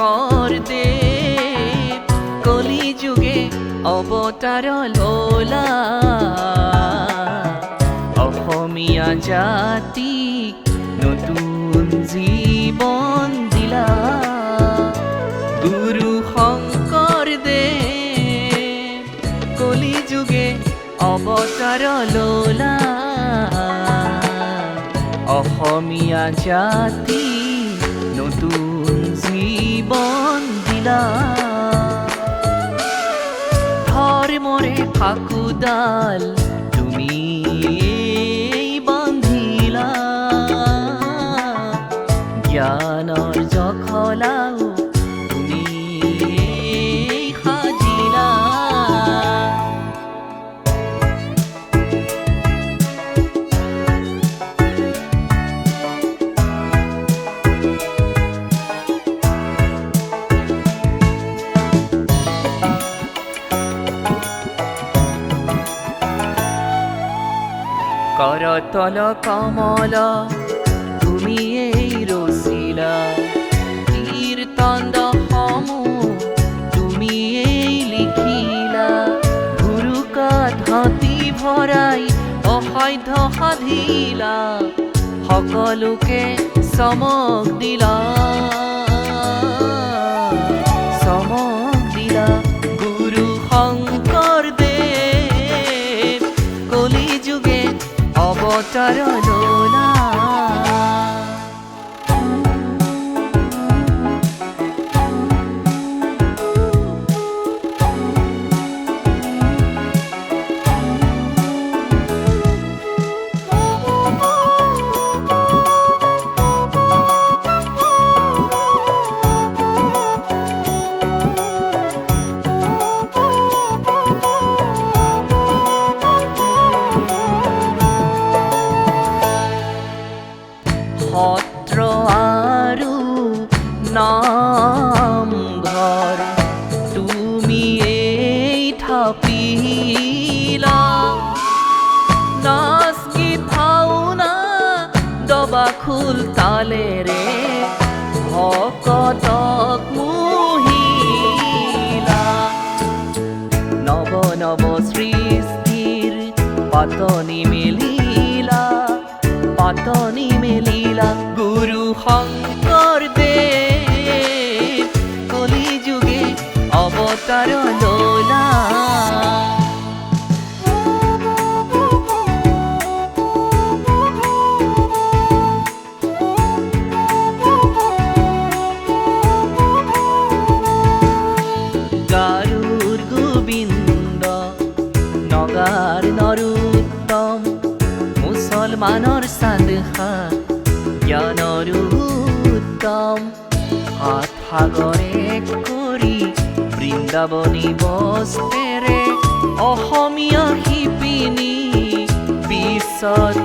শংকৰদেৱ কলি যুগে অৱতাৰ ললা অসমীয়া জাতিক নতুন জীৱন দিলা গুৰু শংকৰদেৱ কলি যুগে অৱতাৰ ললা অসমীয়া জাতি নতুন জীৱন দিলা ধৰ্মৰে ফাকুডাল তুমি বান্ধিলা জ্ঞানৰ জখলাও তুমি সাজিলা কৰতল কমল তুমি এই ৰচিলা কীৰ্তন সমূহ তুমি এই লিখিলা গুৰুকাত হাতী ভৰাই অসাধ্য সাধিলা সকলোকে চমক দিলা গুৰু শংকৰদেৱ কলি যুগে অৱতাৰ ললা সত্ৰ আৰু নামঘৰ তুমি এই থাপিলা নাচ গীত ভাওনা দবা খোল তালেৰে ভকতক মোহিলা নৱ নৱ সৃষ্টিৰ পাতনি মেলিলা গুৰু শংকৰদেৱ কলি যুগে অৱতাৰ ললা গাৰুৰ গোবিন্দ নগাৰ নৰোত্তম মুছলমানৰ চান্দখা জ্ঞানৰ উত্তম হাত সাগৰে কৰি বৃন্দাবনী বস্ত্ৰেৰে অসমীয়া শিপিনী বিশ্বত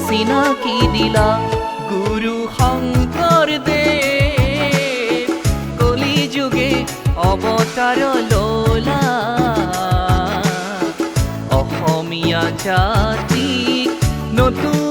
চিনাকি দিলা গুৰু শংকৰদেৱ কলি যুগে অৱতাৰ ললা অসমীয়া জাতিক নতুন